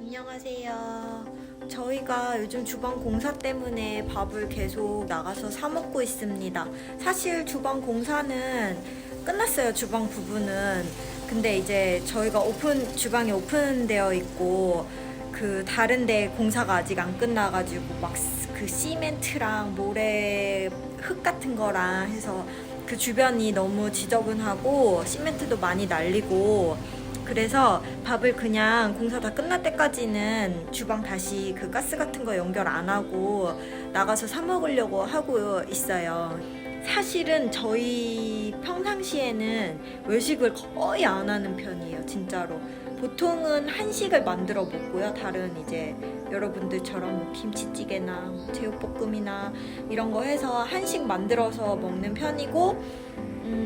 안녕하세요. 저희가 요즘 주방 공사 때문에 밥을 계속 나가서 사 먹고 있습니다. 사실 주방 공사는 끝났어요, 주방 부분은. 근데 이제 저희가 주방이 오픈되어 있고 그 다른 데 공사가 아직 안 끝나가지고 막 그 시멘트랑 모래 흙 같은 거랑 해서 그 주변이 너무 지저분하고 시멘트도 많이 날리고, 그래서 밥을 그냥 공사 다 끝날 때까지는 주방 다시 그 가스 같은 거 연결 안 하고 나가서 사 먹으려고 하고 있어요. 사실은 저희 평상시에는 외식을 거의 안 하는 편이에요, 진짜로. 보통은 한식을 만들어 먹고요. 다른 이제 여러분들처럼 뭐 김치찌개나 제육볶음이나 이런 거 해서 한식 만들어서 먹는 편이고,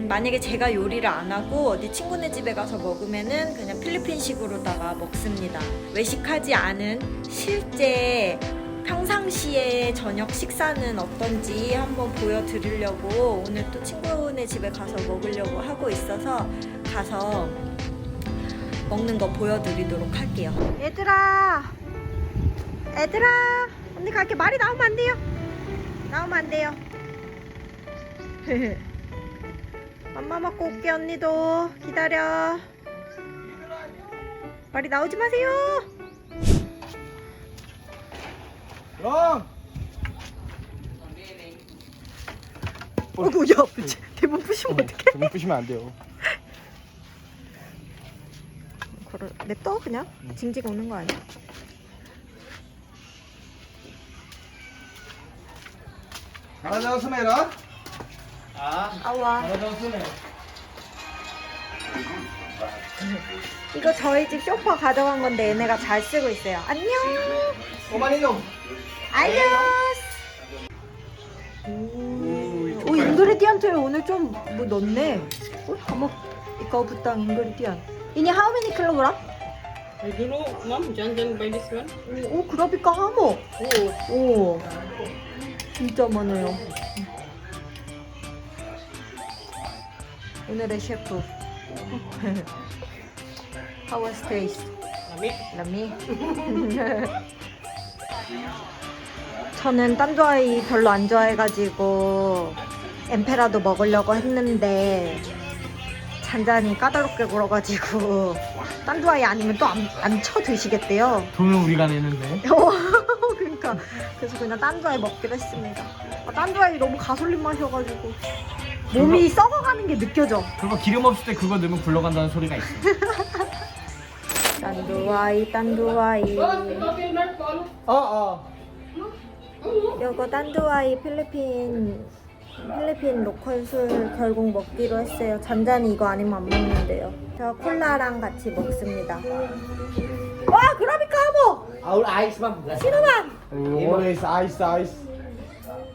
만약에 제가 요리를 안 하고 어디 친구네 집에 가서 먹으면은 그냥 필리핀식으로다가 먹습니다. 외식하지 않은 실제 평상시에 저녁 식사는 어떤지 한번 보여드리려고 오늘 또 친구네 집에 가서 먹으려고 하고 있어서 가서 먹는 거 보여드리도록 할게요. 얘들아 언니 갈게. 말이 나오면 안 돼요. 맘마 먹고 올게. 언니도 기다려. 말이 나오지 마세요. 그럼 어구, 야, 대본 부시면 어떡해? 대본 부시면 안 돼요. 냅둬 그냥. 징징 오는 거 아니야? 잘하자 스메라. 아와. 잘하자 스메. 이거 저희 집 쇼파 가져간 건데 얘네가 잘 쓰고 있어요. 안녕. 오마니 놈. 알려스. 오, 인그리디언트를 오늘 좀 뭐 넣네. kamu ikaw butang ingredient. Ini how many kilogram? I don't know, mom. John buy this one. 오, 그라비카 하모. Oh, 오, 진짜 많아요. 오늘의 셰프. How was taste? yummy. 람미. 저는 딴두아이 별로 안 좋아해가지고 엠페라도 먹으려고 했는데 잔잔히 까다롭게 굴어가지고 딴두아이 아니면 또 안 쳐 드시겠대요. 돈은 우리가 내는데. 그러니까 그래서 그냥 딴두아이 먹기로 했습니다. 딴두아이 너무 가솔린 맛이어가지고 몸이 썩어가는 게 느껴져. 그거 기름 없을 때 그거 넣으면 굴러간다는 소리가 있어. 딴두아이. 요거 딴두아이 필리핀 로컬 술 결국 먹기로 했어요. 잔잔히 이거 아니면 안 먹는데요. 저 콜라랑 같이 먹습니다. 와, 그라비카 하모! All ice, ma'am. 신호만! Always ice.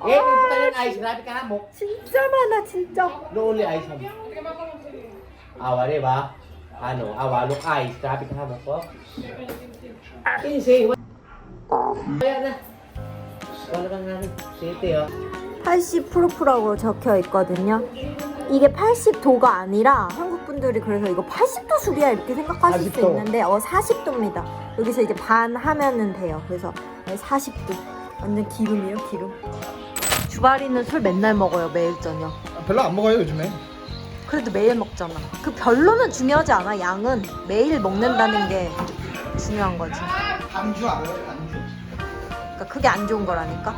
Eh, bukan yang ice, grabe ka mo. 진짜 많아, 진짜. No only ice, ma'am. Awa, di ba? Ano, awa, look ice, grabe ka mo po. Ini sih, kaya na. Wala kang nga city, oh. 80%라고 적혀 있거든요. 이게 80도가 아니라 한국 분들이 그래서 이거 80도 술이야 이렇게 생각하실 수 40도. 있는데 40도입니다. 여기서 이제 반 하면은 돼요. 그래서 40도. 완전 기름이에요, 기름. 주바리는 술 맨날 먹어요, 매일 저녁. 별로 안 먹어요 요즘에. 그래도 매일 먹잖아. 그 별로는 중요하지 않아. 양은 매일 먹는다는 게 중요한 거지. 안주 안 해요? 안주. 그러니까 그게 안 좋은 거라니까.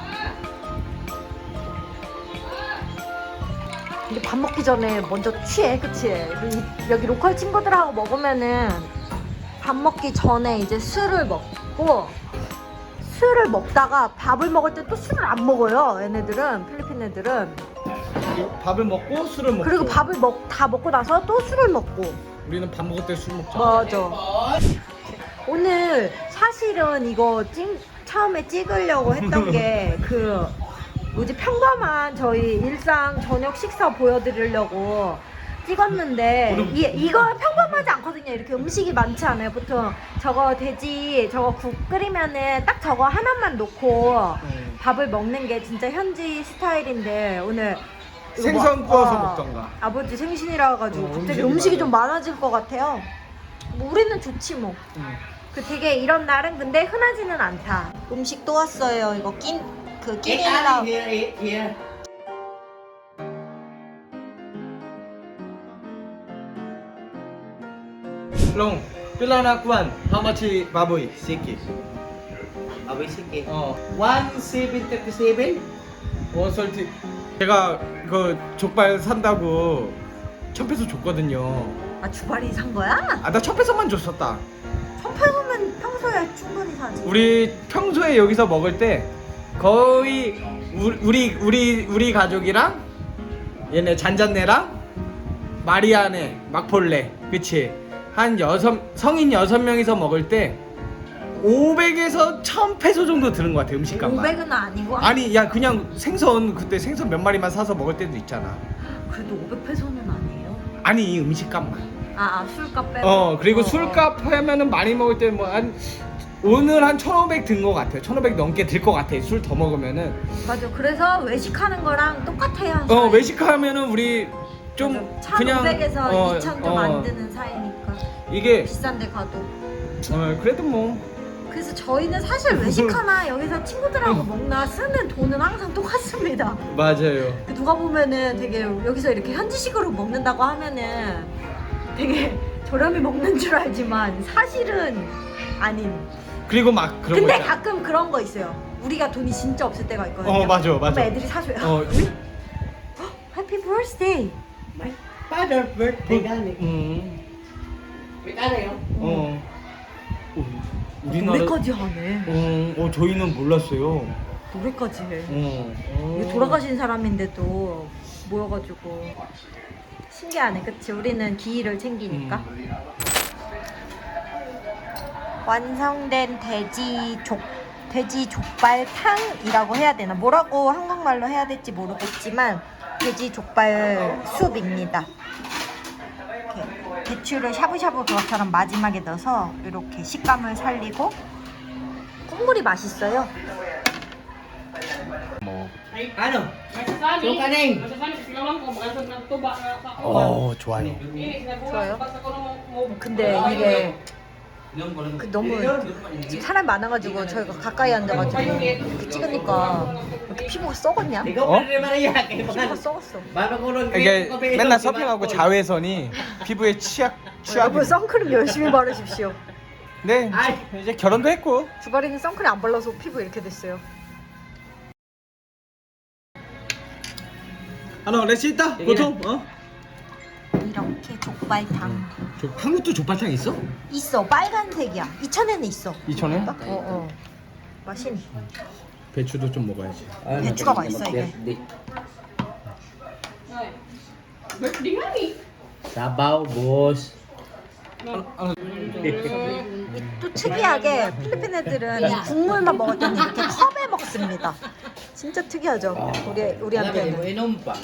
근데 밥 먹기 전에 먼저 취해, 그치? 여기 로컬 친구들하고 먹으면은 밥 먹기 전에 이제 술을 먹고, 술을 먹다가 밥을 먹을 때 또 술을 안 먹어요. 얘네들은, 필리핀 애들은. 밥을 먹고 술을 먹고. 그리고 밥을 다 먹고 나서 또 술을 먹고. 우리는 밥 먹을 때 술 먹자. 맞아. 오늘 사실은 이거 처음에 찍으려고 했던 게 평범한 저희 일상 저녁 식사 보여드리려고 찍었는데 이거 평범하지 않거든요. 이렇게 음식이 많지 않아요. 보통 저거 돼지 저거 국 끓이면은 딱 저거 하나만 놓고 밥을 먹는 게 진짜 현지 스타일인데 오늘 이거 생선 구워서 먹던가. 아버지 생신이라 가지고 갑자기 음식이 음식이 많아요. 좀 많아질 것 같아요. 뭐 우리는 좋지 뭐. 그 되게 이런 날은 근데 흔하지는 않다. 음식 또 왔어요. 이거 끼니라. Here. Long, pilana kuan. How much baboy? Siki. Abay, sige. 어, 1737? 원설티. 제가 그 족발 산다고 1,000페소 줬거든요. 아 주발이 산 거야? 아, 나 1,000페소만 줬었다. 1,000페소면 평소에 충분히 사지. 우리 평소에 여기서 먹을 때 거의 우리 가족이랑 얘네 잔잔네랑 마리아네 막폴레 그치 한 성인 6명이서 먹을 때 500에서 1,000페소 정도 드는 것 같아 음식값만. 500은 아니고. 아니 야 그냥 생선 그때 생선 몇 마리만 사서 먹을 때도 있잖아. 그래도 500페소는 아니에요. 아니 이 음식값만. 술값 빼고. 그리고 술값 하면은 많이 먹을 때 뭐 한 오늘 한 1,500 든 것 같아요. 1,500 넘게 들 것 같아. 술 더 먹으면은. 맞아. 그래서 외식하는 거랑 똑같아요. 외식하면은 우리 좀 그냥 1,500에서 2,000 좀 안 드는 사이니까. 이게 비싼데 가도. 그래도 뭐 그래서 저희는 사실 외식하나 여기서 친구들하고 먹나 쓰는 돈은 항상 똑같습니다. 맞아요. 누가 보면은 되게 여기서 이렇게 현지식으로 먹는다고 하면은 되게 저렴히 먹는 줄 알지만 사실은 아닌. 그리고 막 그런 거 근데 있잖아. 가끔 그런 거 있어요. 우리가 돈이 진짜 없을 때가 있거든요. 맞아. 그럼 애들이 사줘요. 해피 버스데이. My father birthday gani. Wait, ano yun? 우리나라 노래까지 하네. 저희는 몰랐어요. 노래까지 해. 이게 돌아가신 사람인데도 모여가지고 신기하네, 그치? 우리는 기일을 챙기니까. 완성된 돼지 족발탕이라고 해야 되나? 뭐라고 한국말로 해야 될지 모르겠지만 돼지 족발 숲입니다. 이렇게 배추를 샤브샤브 그것처럼 마지막에 넣어서 이렇게 식감을 살리고 국물이 맛있어요. Ano? Masasabi. Yung kaning. Masasabi sa lang kung makasag ng tuba na sa 좋아요. Ini, sinabuhan 좋아요? basta ko nung 근데 이게 너무 지금 사람 많아가지고 저희가 가까이 앉아가지고 이렇게 찍으니까 이렇게 피부가 썩었냐? Ikaw pa rin Maria. Kaya 피부가 baka 썩었어. bago ko nun 이게 kape- 맨날 di ba? 서핑하고 자외선이 피부에 여러분 선크림 열심히 바르십시오. 네 아이. 이제 결혼도 했고. 주바리는 선크림 안 발라서 피부 이렇게 됐어요. 하나 레시 있다. 보통 이렇게 족발탕 한국도 족발탕 있어? 있어. 빨간색이야. 이천에는 있어. 2,000원? 맛있네. 배추도 좀 먹어야지. Ano, 배추가 맛있어, 이게. birthday. Ay. Birthday nga ni. Sabaw, boss. 또 특이하게 필리핀 애들은 이 국물만 먹을 때는 이렇게 컵에 먹습니다. 진짜 특이하죠? 우리한테는. Inom pa.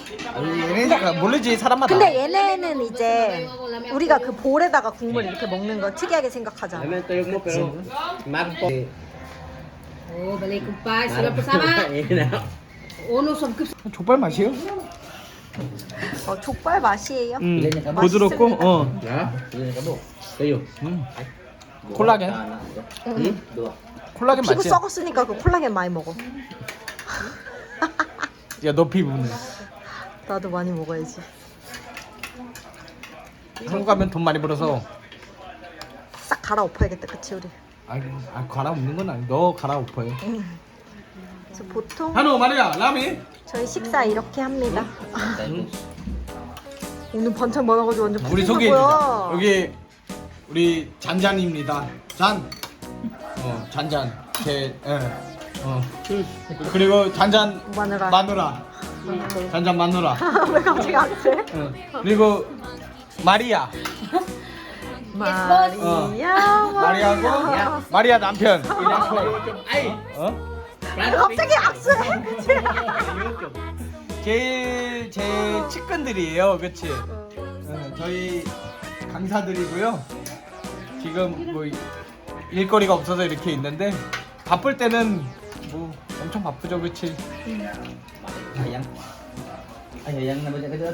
얘네가 모르지 사람마다. 근데 얘네는 이제 우리가 그 볼에다가 국물 이렇게 먹는 거 특이하게 생각하잖아. Alam tuyog mo pero magpo. Oh, balik kumpas. Sila bersama. Uno sa 족발 맛이요? 족발 맛이에요. 부드럽고 Ha? Ilan ka mo? Kayo. 콜라겐. Dua. 콜라겐 피부 맛이야. 썩었으니까 그 콜라겐 많이 먹어. 야 너 피부는 나도 많이 먹어야지. 한국 가면 돈 많이 벌어서 싹 갈아엎어야겠다, 그치 우리? 갈아엎는 건 아니. 너 갈아엎어요. 그래서 보통 한우 마리아 라미. 저희 식사 이렇게 합니다. 오늘 반찬 많아가지고 완전 우리 푸짐해 소개해주자. 보여. 여기 우리 잔잔입니다. 잔잔. 그리고 잔잔 마누라. 잔잔 마누라. 왜 갑자기 악세? 그리고 마리아. 마리아고 마리아 남편. Ay! 갑자기 악수해. 제일 제 측근들이에요, 그렇지? 저희 강사들이고요. 지금 뭐 일거리가 없어서 이렇게 있는데 바쁠 때는 뭐 엄청 바쁘죠, 그렇지? Ayang. Ay, ayang na ba siya?